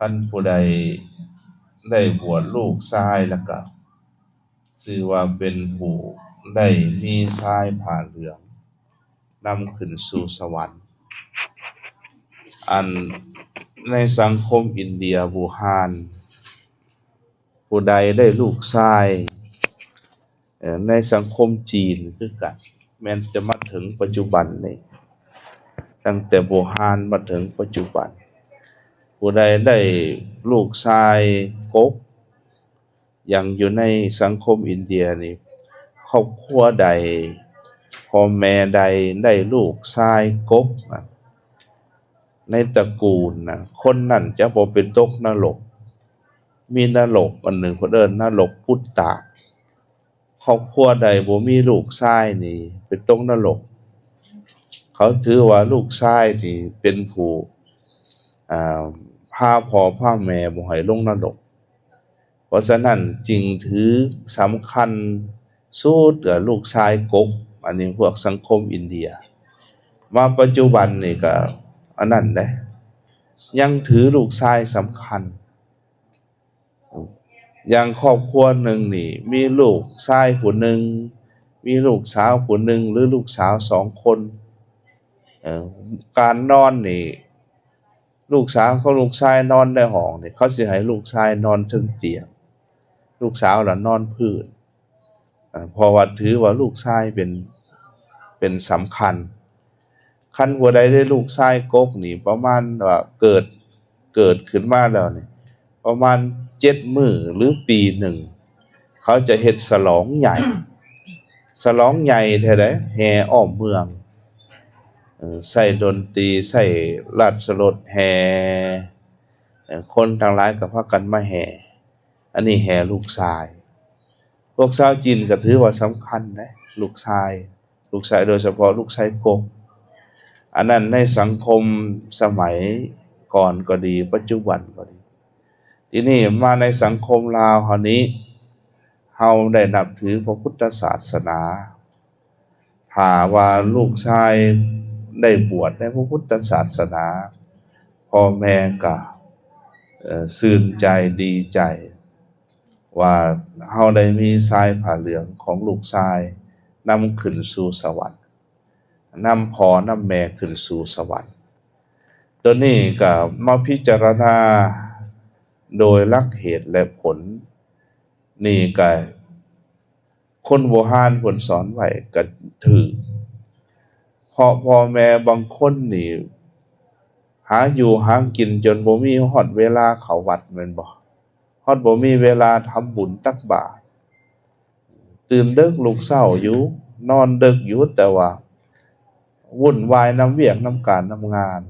คันผู้ใดได้บวชลูกชายแล้วก็ชื่อว่าเป็นผู้ได้มีชายผ้าเหลืองนำขึ้นสู่สวรรค์อันในสังคมอินเดียบูฮานผู้ใดได้ลูกชายในสังคมจีนคือกันแม้นจะมาถึงปัจจุบันนี้ตั้งแต่บูฮานมาถึงปัจจุบันผู้ใดได้ลูกชายกกอย่างอยู่ในสังคมอินเดียนี่ครอบครัวใดพ่อแม่ใดได้ลูกชายกกในตระกูลคนนั้นจะบ่เป็นตกนรกมีนรกอันหนึ่งเพิ่นเอิ้นนรกพุตตะครอบครัวใดบ่มีลูกชายนี่เป็นตกนรกเขาถือว่าลูกชายนี่เป็นผู้อ่าพาพ่อพาแม่บ่ให้ลงนรกเพราะฉะนั้นจึงถือสำคัญสู้ลูกชายกกอันนี้พวกสังคมอินเดียมาปัจจุบันนี่ก็อันนั้นเด้ยังถือลูกชายสำคัญอย่างครอบครัวหนึ่งนี่มีลูกชายผู้หนึ่งมีลูกสาวผู้หนึ่งหรือลูกสาว2คนการนอนนี่ลูกสาวกับลูกชายนอนในห้องนี่เขาสิให้ลูกชายนอนเทิงเตียงลูกสาวล่ะนอนพื้นเพราะว่าถือว่าลูกชายเป็นสำคัญคันผู้ใดได้ลูกชายกกนี่ประมาณว่าเกิดขึ้นมาแล้วนี่ประมาณ7มื้อหรือปีหนึ่งเขาจะเฮ็ดฉลองใหญ่แท้ใดแห่อ้อมเมืองใส่ดนตรีใส่ราชรถแห่คนทั้งหลายก็พากันมาแห่อันนี้แห่ลูกชายพวกชาวจีนก็ถือว่าสำคัญนะลูกชายโดยเฉพาะลูกชายกกอันนั้นในสังคมสมัยก่อนก็ดีปัจจุบันก็ดีทีนี้มาในสังคมลาวเฮานี้เฮาได้นับถือพระพุทธศาสนาถ้าว่าลูกชายได้บวชในพระพุทธศาสนาพ่อแม่ก็ชื่นใจดีใจว่าเฮาได้มีชายผ้าเหลืองของลูกชายนำขึ้นสู่สวรรค์นำพ่อนำแม่ขึ้นสู่สวรรค์ตัวนี้ก็มาพิจารณาโดยหลักเหตุและผลนี่ก็คนโบราณเพิ่นสอนไว้ก็ถูกเพราะพ่อแม่บางคนนี่หาอยู่หากินจนบ่มีฮอดเวลาเข้าวัดแม่นบ่ฮอดบ่มีเวลาทำบุญตักบาตรตื่นดึกลุกเช้าอยู่นอนดึกอยู่แต่ว่าวุ่นวายนำเวียกนำการนำงาน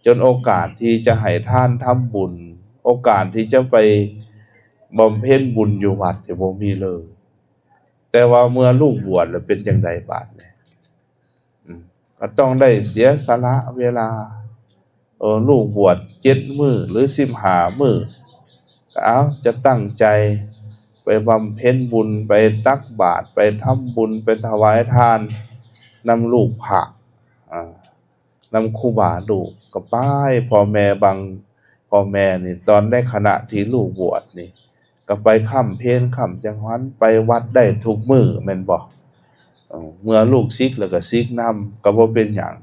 จนโอกาสที่จะให้ทานทำบุญโอกาสที่จะไปบำเพ็ญบุญอยู่วัดเนี่ยบ่มีเลยแต่ว่าเมื่อลูกบวชแล้วเป็นจังไดบาดนี้ก็ต้องได้เสียสละเวลาลูกบวช7มื้อหรือ15มื้อก็เอาจะตั้งใจไปบำเพ็ญบุญไปตักบาตรไปทำบุญไปถวายทานนำลูกพระนำครูบาลูกก็ไปพ่อแม่นี่ตอนได้ขณะที่ลูกบวชนี่ก็ไปค่ำเพลค่ำจังหวัดไปวัดได้ทุกมื้อแม่นบ่เมื่อลูกซิกแล้วก็ซิกนำก็บ่เป็นหยัง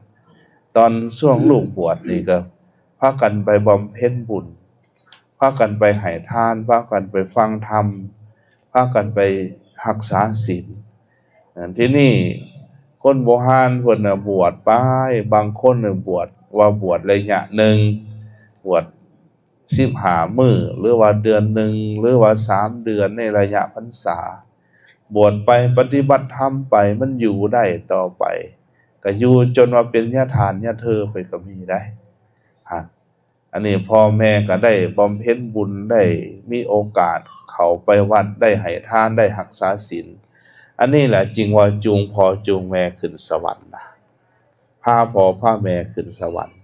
ตอนช่วงลูกบวชนี่ก็พากันไปบำเพ็ญบุญพากันไปให้ทานพากันไปฟังธรรมพากันไปรักษาศีลที่นี่คนโบราณเพิ่นน่ะบวชไปบางคนน่ะบวชระยะหนึ่งบวช15มื้อหรือว่าเดือนหนึ่งหรือว่า3เดือนในระยะพรรษาบวชไปปฏิบัติธรรมไปมันอยู่ได้ต่อไปก็อยู่จนว่าเป็นญาทานญาเธอไปก็มีได้อันนี้พ่อแม่ก็ได้บำเพ็ญบุญได้มีโอกาสเข้าไปวัดได้ให้ทานได้รักษาศีลอันนี้แหละจริงว่าจูงพ่อจูงแม่ขึ้นสวรรค์นะพาพ่อพาแม่ขึ้นสวรรค์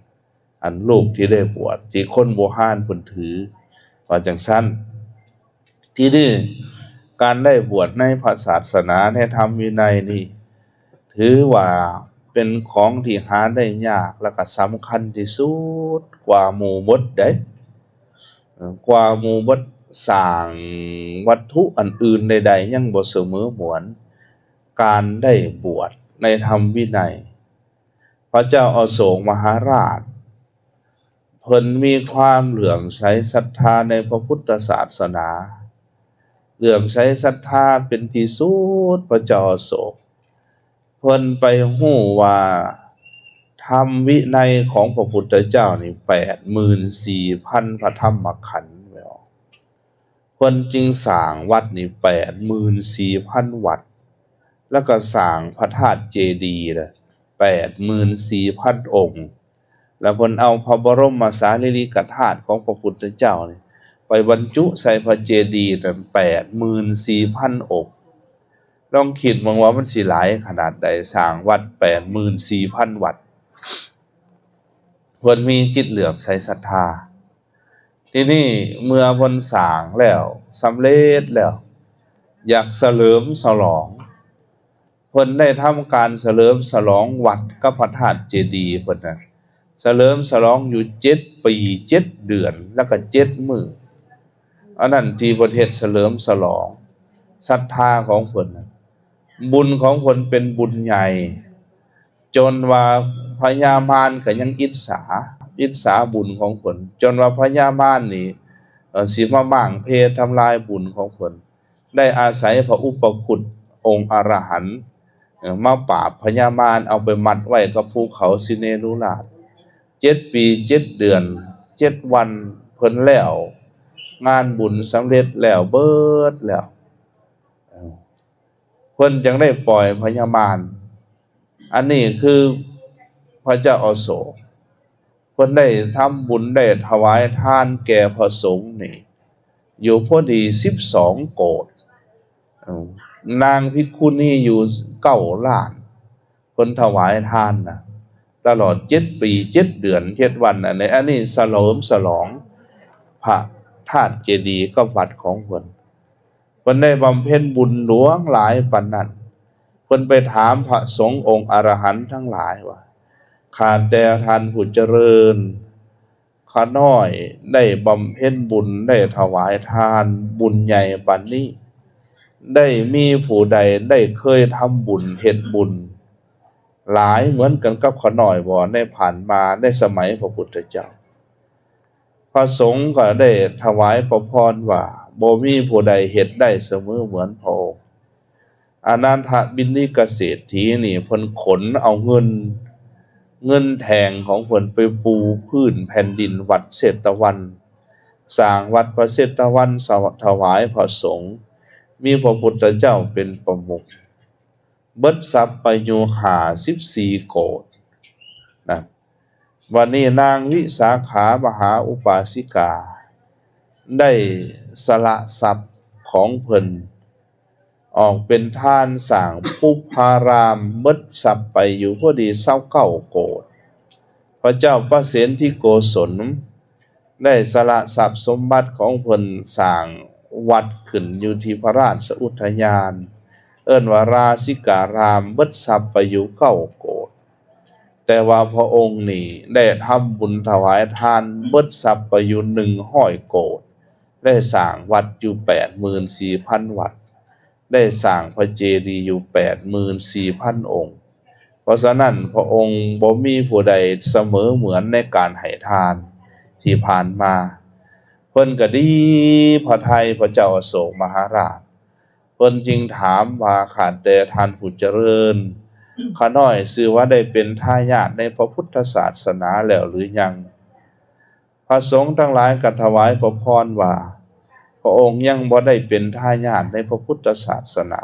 อันลูกที่ได้บวชที่คนโบราณเพิ่นถือว่าจังซั่นที่นี่การได้บวชในพระศาสนาในธรรมวินัยนี่ถือว่าเป็นของที่หาได้ยากและก็สำคัญที่สุดกว่าหมู่มดเด้ กว่าหมู่บ่สร้างวัตถุอันอื่นใดๆยังบ่เสมอเหมือนการได้บวชในธรรมวินัยพระเจ้าอโศกมหาราชเพิ่นมีความเหลื่อมใสศรัทธาในพระพุทธศาสนาเหลื่อมใสศรัทธาเป็นที่สุดพระเจ้าอโศกเพิ่นไปฮู้ว่าธรรมวินัยของพระพุทธเจ้านี่ 84,000 พระธรรมขันธ์แล้วเพิ่นจึงสร้างวัดนี่ 84,000 วัดแล้วก็สร้างพระธาตุเจดีย์น่ะ 84,000 องค์แล้วเพิ่นเอาพระบรมสารีริกธาตุของพระพุทธเจ้านี่ไปบรรจุใส่พระเจดีย์นั่น 84,000 องค์ลองคิดมองว่ามันสิหลายขนาดใดสร้างวัด 84,000 วัดเพิ่นมีจิตเหลื่อมใสศรัทธาทีนี้เมื่อเพิ่นสร้างแล้วสำเร็จแล้วอยากเฉลิมฉลองเพิ่นได้ทำการเฉลิมฉลองวัดกับพระธาตุเจดีย์เพิ่นน่ะเฉลิมฉลองอยู่7 ปี7 เดือนแล้วก็7 มื้ออันนั้นที่ประเทศเฉลิมฉลองศรัทธาของเพิ่นน่ะบุญของเพิ่นเป็นบุญใหญ่จนว่าพญามารก็ยังอิจฉาบุญของเพิ่นจนว่าพญามารนี่สิมาม่างเพศทำลายบุญของเพิ่นได้อาศัยพระอุปคุตองค์อรหันต์มาปราบพญามารเอาไปมัดไว้กับภูเขาสิเนรุราช7 ปี7 เดือน7 วันเพิ่นแล้วงานบุญสำเร็จแล้วเบิดแล้วเพิ่นจึงได้ปล่อยพญามารอันนี้คือพระเจ้าอโศกเพิ่นได้ทำบุญได้ถวายทานแก่พระสงฆ์นี่อยู่พอดี12 โกฏนางภิกขุณีอยู่9 ล้านเพิ่นถวายทานน่ะตลอด7 ปี7 เดือน7 วันในอันนี้เฉลิมฉลองพระธาตุเจดีย์กับวัดของเพิ่นได้บำเพ็ญบุญหลวงหลายปานนั้นเพิ่นไปถามพระสงฆ์องค์อรหันต์ทั้งหลายว่าข้าแต่ท่านผู้เจริญข้าน้อยได้บำเพ็ญบุญได้ถวายทานบุญใหญ่ปานนี้ได้มีผู้ใดได้เคยทำบุญเฮ็ดบุญหลายเหมือนกันกับข้าน้อยบ่ได้ผ่านมาในสมัยพระพุทธเจ้าพระสงฆ์ก็ได้ถวายพระพรว่าบ่มีผู้ใดเฮ็ดได้เสมอเหมือนพระองค์อนันทบิณฑิกเศรษฐีนี่เพิ่นขนเอาเงินแทงของเพิ่นไปปูพื้นแผ่นดินวัดเชตวันสร้างวัดพระเชตวันถวายพระสงฆ์มีพระพุทธเจ้าเป็นประมุขเบิดทรัพย์ไปอยู่54 โกฏนะวันนี้นางวิสาขามหาอุปาสิกาได้สละทรัพย์ของเพิ่นออกเป็นทานสร้างปุพพารามเบิดทรัพย์ไปอยู่พอดี29 โกฏพระเจ้าประเสนที่โกศลได้สละทรัพย์สมบัติของเพิ่นสร้างวัดขึ้นอยู่ที่พระราชอุทยานเอิ้นว่าราสิการามเบิดทรัพย์ไปอยู่9 โกฏแต่ว่าพระองค์นี่ได้ทำบุญถวายทานเบิดทรัพย์ไปอยู่100 โกฏได้สร้างวัดอยู่ 84,000 วัดได้สร้างพระเจดีย์อยู่ 84,000 องค์เพราะฉะนั้นพระองค์บ่มีผู้ใดเสมอเหมือนในการให้ทานที่ผ่านมาเพิ่นก็ดีพระทัยพระเจ้าอโศกมหาราชเพิ่นจึงถามว่าข้าแต่ท่านผู้เจริญข้าน้อยชื่อว่าได้เป็นทายาทในพระพุทธศาสนาแล้วหรือยังพระสงฆ์ทั้งหลายก็ถวายพระพรว่าพระองค์ยังบ่ได้เป็นทายาทในพระพุทธศาสนา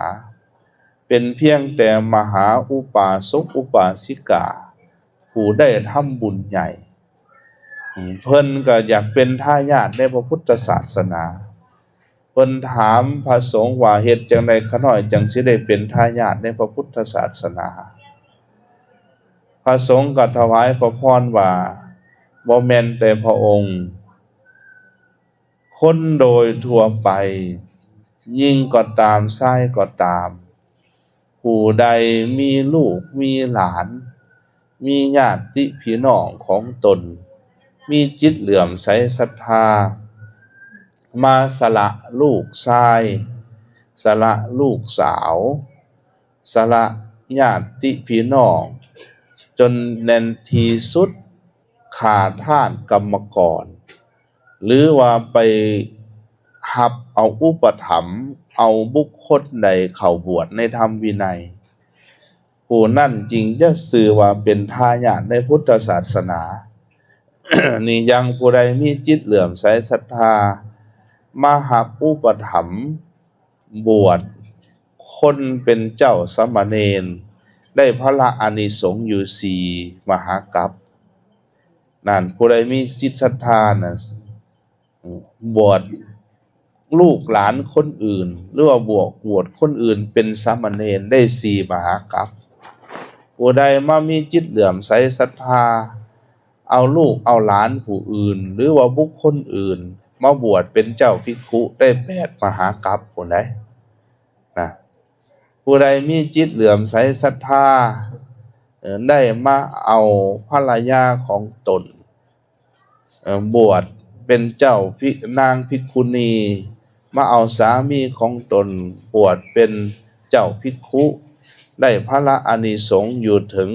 เป็นเพียงแต่มหาอุปาสกอุปาสิกาผู้ได้ทำบุญใหญ่เพิ่นก็อยากเป็นทายาทในพระพุทธศาสนาเพิ่นถามพระสงฆ์ว่าเฮ็ดจังได๋ข้าน้อยจังสิได้เป็นทายาทในพระพุทธศาสนาพระสงฆ์ก็ถวายพระพรว่าบ่แม่นแต่พระองค์คนโดยทั่วไปยิ่งก็ตามชายก็ตามผู้ใดมีลูกมีหลานมีญาติพี่น้องของตนมีจิตเหลื่อมใสศรัทธา มาสละลูกชายสละลูกสาวสละญาติพี่น้องจนแน่นทีสุดขาดท่านกรรมกรหรือว่าไปหับเอาอุปถัมภ์เอาบุคคลใดเข้าบวชในธรรมวินัยผู้นั่นจริงจะสื่อว่าเป็นทายาทในพุทธศาสนา นี่ยังผู้ใดมีจิตเหลื่อมใสศรัทธามาหับอุปถัมภ์บวชคนเป็นเจ้าสามเณรได้พระอานิสงส์อยู่สี่มหากัปนั่นผู้ใดมีจิตศรัทธานะบวชลูกหลานคนอื่นหรือว่าบวชคนอื่นเป็นสามเณรได้สี่มหากัปผู้ใดมามีจิตเหลื่อมใสศรัทธาเอาลูกเอาหลานผู้อื่นหรือว่าบุคคลอื่นมาบวชเป็นเจ้าภิกขุได้แปดมหากัปผู้ใดนะผู้ใดมีจิตเหลื่อมใสศรัทธาได้มาเอาภรรยาของตนบวชเป็นเจ้านางภิกขุณีมาเอาสามีของตนบวชเป็นเจ้าภิกขุได้พระอานิสงส์อยู่ถึง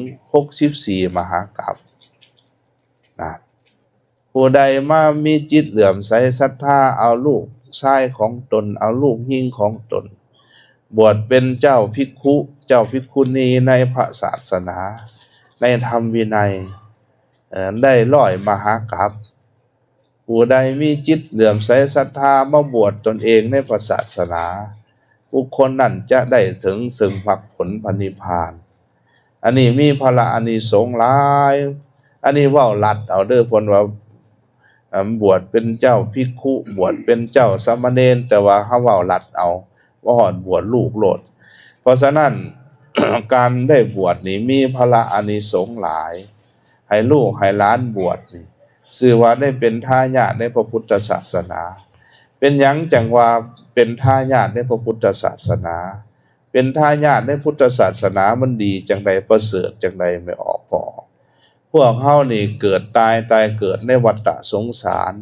64มหากัปนะผู้ใดมามีจิตเหลื่อมใสศรัทธาเอาลูกชายของตนเอาลูกหญิงของตนบวชเป็นเจ้าภิกขุเจ้าภิกขุณีในพระศาสนาในธรรมวินัยได้100มหากัปผู้ใดมีจิตเหลื่อมใสศรัทธามาบวชตนเองในพระศาสนาบุคคลนั้นจะได้ถึงซึ่งมรรคผลพระนิพพานอันนี้มีพระอานิสงส์หลายอันนี้เว้าลัดเอาเด้อเพิ่นว่าบวชเป็นเจ้าภิกขุบวชเป็นเจ้าสามเณรแต่ว่าเฮาเว้าลัดเอาว่าฮอดบวชลูกโลดเพราะฉะนั้น การได้บวชนี่มีพระอานิสงส์หลายให้ลูกให้หลานบวชนี่ชื่อว่าได้เป็นทายาทในพระพุทธศาสนาเป็นหยังจังว่าเป็นทายาทในพระพุทธศาสนาเป็นทายาทในพุทธศาสนามันดีจังใดประเสริฐจังใดไม่ออกพอพวกเฮานี่เกิดตายเกิดในวัฏสงสาร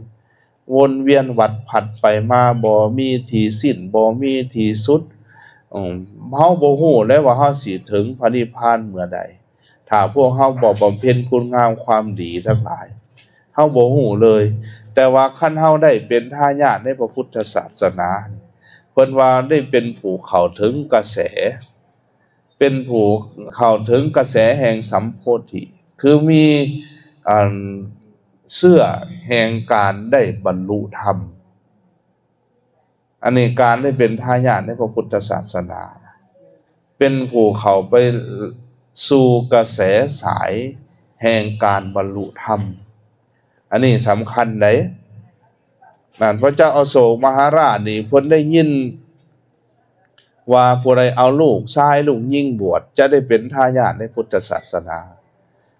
วนเวียนวัฏผัดไปมาบ่มีที่สิ้นบ่มีที่สุดเฮาบ่ฮู้เลยว่าเฮาสิถึงพระนิพพานเมื่อใดถ้าพวกเฮาบ่บำเพ็ญคุณงามความดีทั้งหลายเฮาบ่ฮู้เลยแต่ว่าคันเฮาได้เป็นทายาทในพระพุทธศาสนาเพิ่นว่าได้เป็นผู้เข้าถึงกระแสเป็นผู้เข้าถึงกระแสแห่งสัมโพธิคือมีเสื้อแห่งการได้บรรลุธรรมอันนี้การได้เป็นทายาทในพระพุทธศาสนาเป็นผู้เข้าไปสู่กระแสสายแห่งการบรรลุธรรมอันนี้สำคัญเด้นั่นพระเจ้าอโศกมหาราชนี่เพิ่นได้ยินว่าผู้ใดเอาลูกชายลูกหญิงบวชจะได้เป็นทายาทในพุทธศาสนา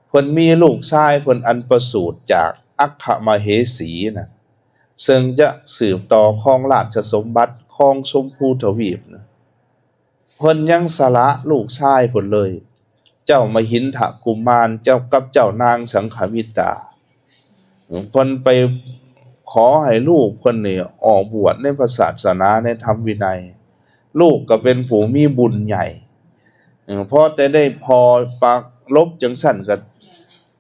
เพิ่นมีลูกชายเพิ่นอันประสูติจากอัคคมเหสีนะซึ่งจะสืบต่อครองราชสมบัติครองชมพูทวีปนะเพิ่นยังสละลูกชายเพิ่นเลยเจ้ามหินทกุมารเจ้ากับเจ้านางสังฆมิตราเพิ่นไปขอให้ลูกเพิ่นนี่ออกบวชในพระศาสนาในธรรมวินัยลูกก็เป็นผู้มีบุญใหญ่พอแต่ได้พอปากลบจังสั่นก็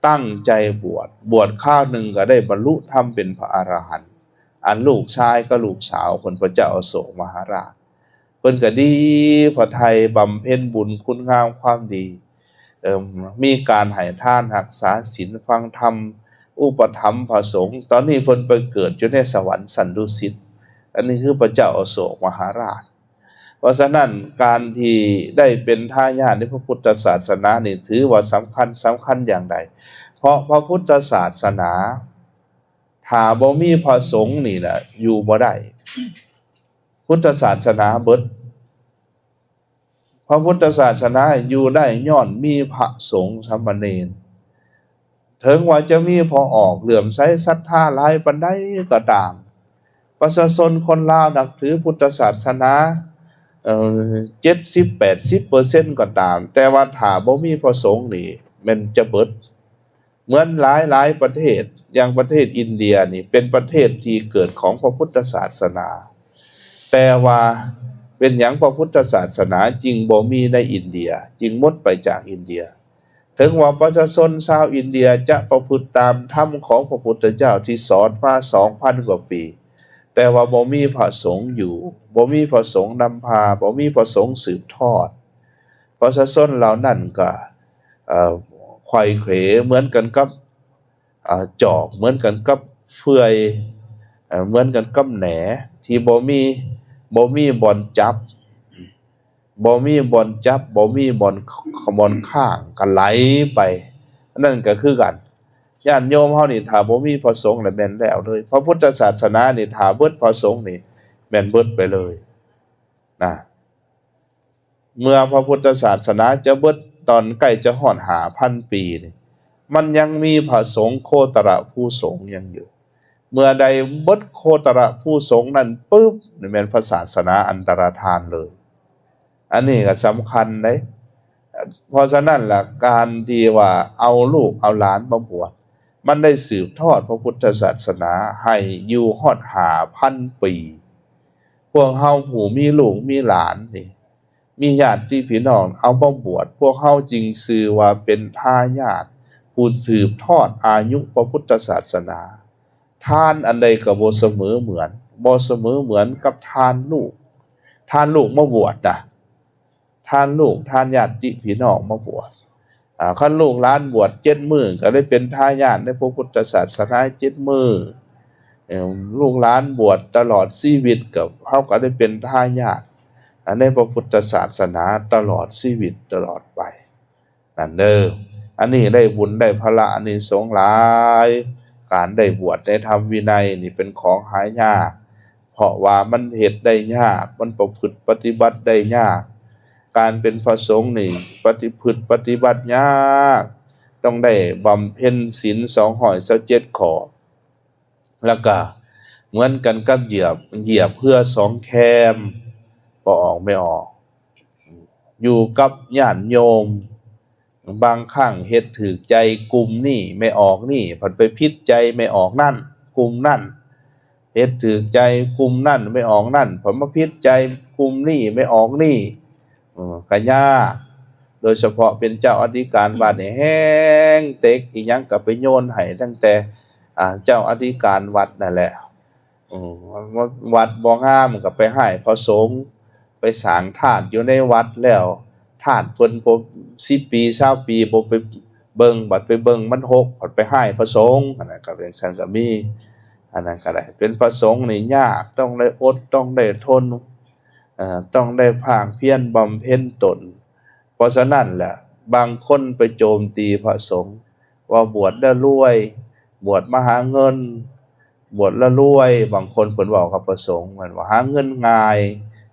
ตั้งใจบวชข้าวหนึ่งก็ได้บรรลุธรรมเป็นพระอรหันต์อันลูกชายก็ลูกสาวคนพระเจ้าอโศกมหาราชเพิ่นก็ดีพระไทยบำเพ็ญบุญคุณงามความดีมีการให้ทานรักษาศีลฟังธรรมอุปถัมภ์พระสงฆ์ตอนนี้เพิ่นไปเกิดอยู่ในสวรรค์สันดุสิตอันนี้คือพระเจ้าอโศกมหาราชเพราะฉะนั้นการที่ได้เป็นทายาทในพระพุทธศาสนานี่ถือว่าสำคัญอย่างใดเพราะพระพุทธศาสนาถ้าบ่มีพระสงฆ์นี่แหละอยู่บ่ได้พุทธศาสนาเบิดพระพุทธศาสนาอยู่ได้ย้อนมีพระสงฆ์สามเณรถึงว่าจะมีพอออกเหลื่อมใสศรัทธาหลายปานใดก็ตามประชาชนคนลาวนับถือพุทธศาสนา70-80% ก็ตามแต่ว่าถ้าบ่มีพระสงฆ์นี่มันจะเบิด เหมือนหลายประเทศอย่างประเทศอินเดียนี่เป็นประเทศที่เกิดของพระพุทธศาสนาแต่ว่าเป็นหยังพระพุทธศาสนาจริงบ่มีในอินเดียจึงหมดไปจากอินเดียถึงว่าประชาชนชาวอินเดียจะประพฤติตามธรรมของพระพุทธเจ้าที่สอนมา 2,000 กว่าปีแต่ว่าบ่มีพระสงฆ์อยู่บ่มีพระสงฆ์นำพาบ่มีพระสงฆ์สืบทอดประชาชนเหล่านั้นก็ไขว่เขวเหมือนกันกับจอกเหมือนกันกับเฟือยเหมือนกันกับแหนที่บ่มีบ่อนจับบ่มีบ่อนจับบ่มีบ่อนข้างก็ไหลไปนั่นก็คือกันญาติโยมเฮานี่ถ้าบ่มีพระสงฆ์แล้วแม่นแล้วเลยพระพุทธศาสนานี่ถ้าเบิดพระสงฆ์นี่แม่นเบิดไปเลยนะเมื่อพระพุทธศาสนาจะเบิดตอนใกล้จะฮอด5,000 ปีนี่มันยังมีพระสงฆ์โคตรผู้สงฆ์ยังอยู่เมื่อใดเบิดโคตรผู้สงฆ์นั้นปึ๊บนี่แม่นพระศาสนาอันตรธานเลยอันนี้ก็สำคัญเด้เพราะฉะนั้นล่ะการที่ว่าเอาลูกเอาหลานมาบวชมันได้สืบทอดพระพุทธศาสนาให้อยู่ฮอด5,000 ปีพวกเฮาผู้มีลูกมีหลานนี่มีญาติพี่น้องเอามาบวชพวกเฮาจึงชื่อว่าเป็นทายาทผู้สืบทอดอายุพระพุทธศาสนาทานอันใดก็บ่เสมอเหมือนกับทานลูกมาบวชนะทานลูกทานญาติพี่น้องมาบวชคันลูกหลานบวช7 มื้อก็ได้เป็นทายาทในพระพุทธศาสนา7 มื้อลูกหลานบวชตลอดชีวิตก็เฮาก็ได้เป็นทายาทในพระพุทธศาสนาตลอดชีวิตตลอดไปนั่นเด้ออันนี้ได้บุญได้พละอานิสงส์หลายการได้บวชได้ทำวินัยนี่เป็นของหายากเพราะว่ามันเฮ็ดได้ยากมันประพฤติปฏิบัติได้ยากการเป็นพระสงฆ์นี่ปฏิบัติยากต้องได้บำเพ็ญศีล227 ข้อแล้วก็เหมือนกันกับเหยียบเพื่อ2 แคมบ่ออกไม่ออกอยู่กับญาติโยมบางครั้งเฮ็ดถูกใจกลุ่มนี่ไม่ออกนี่ผันไปผิดใจไม่ออกนั่นกลุ่มนั่นเฮ็ดถูกใจกลุ่มนั่นไม่ออกนั่นผันมาผิดใจกลุ่มนี่ไม่ออกนี่ก็ยากโดยเฉพาะเป็นเจ้าอธิการวัดนี่แห้งเต็กอีหยังก็ไปโยนให้ตั้งแต่เจ้าอธิการวัดนั่นแหละวัดบ่งามก็ไปให้พระสงฆ์ไปสร้างธาตุอยู่ในวัดแล้วธาตุเพิ่นบ่10 ปี20 ปีบ่ไปเบิ่งบัดไปเบิ่งมันหกบัดไปให้พระสงฆ์อันนั้นก็เป็นซั่นก็มีอันนั้นก็ได้เป็นพระสงฆ์นี่ยากต้องได้อดต้องได้ทนต้องได้ภาคเพียรบำเพ็ญตนเพราะฉะนั้นแหละบางคนไปโจมตีพระสงฆ์ว่าบวชแล้วรวยบวชมาหาเงินบวชแล้วรวยบางคนเพิ่นเว้ากับพระสงฆ์มันว่าหาเงินง่าย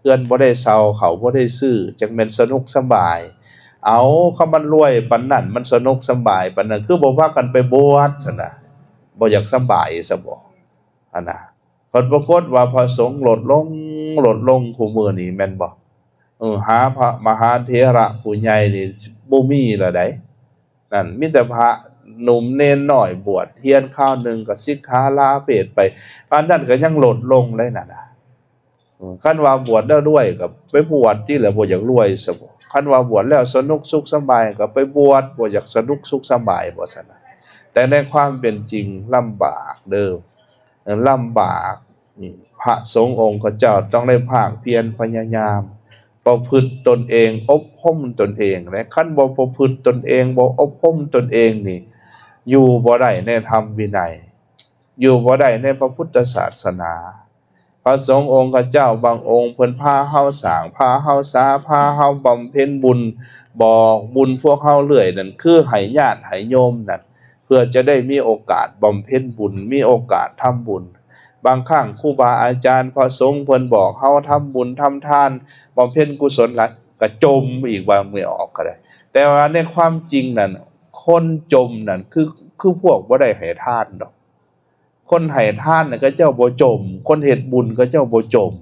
เอื้อนบ่ได้เซาเขาบ่ได้ซื้อจังแม่นสนุกสบายเอาเขามันรวยปานนั้นมันสนุกสบายปานนั้นคือบ่พากันไปบวชซั่นน่ะบ่อยากสบายซะบ่อันน่ะผลปรากฏว่าพระสงฆ์ลดลงคู่มื้อนี้แม่นบ่หาพระมหาเถระผู้ใหญ่นี่บ่มีแล้วไดนั่นมีแต่พระหนุ่มเณรน้อยบวชเฮียนคราวหนึงก็สิกขาลาเพศไปปานนั้นก็ยังลดลงเลยนั่นน่ะคันว่าบวชแล้วรวยก็ไปบวชที่แล้วบ่อยากรวยซะบ่คันว่าบวชแล้วสนุกสุขสบายก็ไปบวชบ่อยากสนุกสุขสบายบ่ซั่นน่ะแต่ในความเป็นจริงลำบากเด้อลำบากพระสงฆ์องค์เจ้าต้องได้ภาคเพียรพยายามประพฤติตนเองอบรมตนเองและคันบ่ประพฤติตนเองบ่อบรมตนเองนี่อยู่บ่ได้ในธรรมวินัยอยู่บ่ได้ในพระพุทธศาสนาพระสงฆ์องค์เจ้าบางองค์เพิ่นพาเฮาสร้างพาเฮาสาพาเฮาบำเพ็ญบุญบอกบุญพวกเฮาเรื่อยนั่นคือให้ญาติให้โยมนั่นเพื่อจะได้มีโอกาสบำเพ็ญบุญมีโอกาสทำบุญบางครั้งครูบาอาจารย์พระสงฆ์เพิ่นบอกเฮาทำบุญทำทานบำเพ็ญกุศลหลายก็จมอีกว่าไม่ออกก็ได้แต่ว่าในความจริงนั่นคนจมนั่นคือพวกบ่ได้ให้ทานดอกคนให้ทานน่ะก็เจ้าบ่จมคนเฮ็ดบุญก็เจ้าบ่จม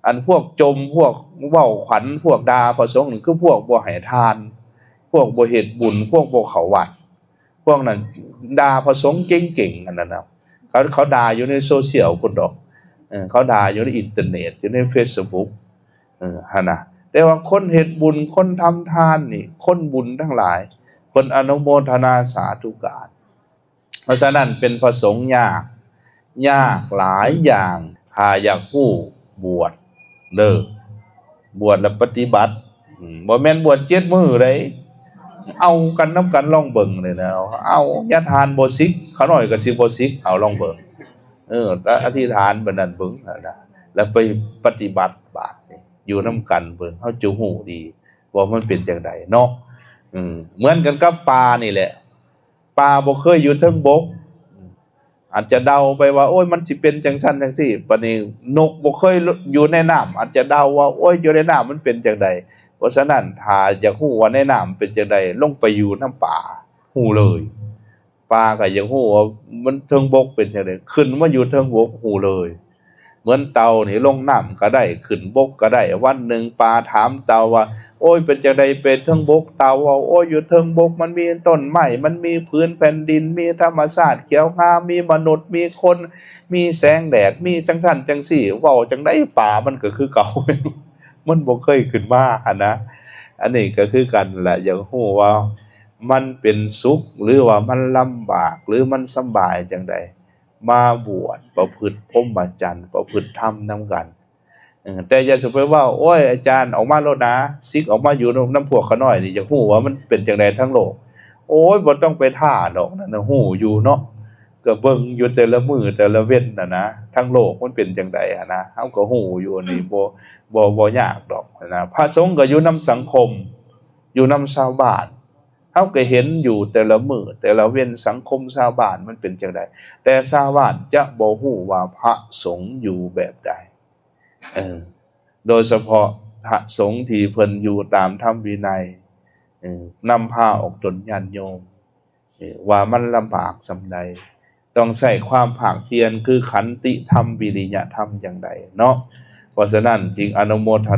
อันพวกจมพวกเว้าขวัญพวกด่าพระสงฆ์นี่คือพวกบ่ให้ทานพวกบ่เฮ็ดบุญพวกบ่เข้าวัดพ วกนั้นด่าพระสงฆ์เก่งๆอันนั้นนะเขาด่าอยู่ในโซเชียลพุ่นดอกเขาด่าอยู่ในอินเทอร์เน็ตอยู่ใน Facebook หั่นน่ะแต่ว่าคนเฮ็ดบุญคนทำทานนี่คนบุญทั้งหลายเพิ่นอนุโมทนาสาธุการเพราะฉะนั้นเป็นพระสงฆ์ยากหลายอย่างถ้าอยากฮู้บวชเด้อบวชแล้วปฏิบัติบ่แม่นบวช7มื้อเด้เอากันนำกันลองเบิ่งเลยนะเอาอย่าทานบ่ซิกเขาน้อยก็สิบ่ซิกเอาลองเบิ่งแล้วอธิษฐานบัดนั้นเบิ่งนะแล้วไปปฏิบัติบาดนี่อยู่นำกันเบิ่งเฮาจะฮู้ดีว่ามันเป็นจังไดเนาะเหมือนกันกับปลานี่แหละปลาบ่เคยอยู่เทิงบกอาจจะเดาไปว่าโอ้ยมันสิเป็นจังซั่นจังซี่บัดนี้นกบ่เคยอยู่ในน้ำอาจจะเดาว่าโอ้ยอยู่ในน้ำมันเป็นจังไดเพราะฉะนั้นถ้าอยากฮู้ว่าในน้ำเป็นจังไดลงไปอยู่น้ำปลาฮู้เลยปลาก็อยากฮู้ว่ามันเทิงบกเป็นจังไดขึ้นมาอยู่เทิงบกฮู้เลยเหมือนเต่านี่ลงน้ำก็ได้ขึ้นบกก็ได้วันหนึ่งปลาถามเต่าว่าโอ้ยเป็นจังไดเป็นเทิงบกเต่าว่าโอ้ยอยู่เทิงบกมันมีต้นไม้มันมีพื้นแผ่นดินมีธรรมชาติเขียวงามมีมนุษย์มีคนมีแสงแดดมีจังซั่นจังซี่เว้าจังได๋ปลามันก็คือเก่า มันบ่เคยขึ้นมาหั่นนะอันนี้ก็คือกันแหละอยากฮู้ว่ามันเป็นสุขหรือว่ามันลำบากหรือมันสำบายจังไดมาบวชประพฤติพรหมจรรย์ประพฤติธรรมนำกันแต่อย่าสิไปว่าโอ้ยอาจารย์ออกมาแล้วนะซิกออกมาอยู่น้ำพวกเขาน้อยนี่อยากฮู้ว่ามันเป็นจังไดทั้งโลกโอ้ยบ่ต้องไปท่าดอกนั่นน่ะฮู้อยู่เนาะก็เบิ่งอยู่แต่ละมื้อแต่ละเว้นน่ะนะทั้งโลกมันเป็นจังไดอะนะเฮาก็ฮู้อยู่อันนี้บ่ยากดอกนะพระสงฆ์ก็อยู่นำสังคมอยู่นำชาวบ้านเฮาก็เห็นอยู่แต่ละมื้อแต่ละเว้นสังคมชาวบ้านมันเป็นจังไดแต่ชาวบ้านจะบ่ฮู้ว่าพระสงฆ์อยู่แบบใดโดยเฉพาะพระสงฆ์ที่เพิ่นอยู่ตามธรรมวินัยนำพาออกตนญาติโยมว่ามันลำบากส่ำใดต้องใช้ความภาคเพียรคือขันติธรรมวิริยะธรรมอย่างใดเนาะเพราะฉะนั้นจึงอนุโมท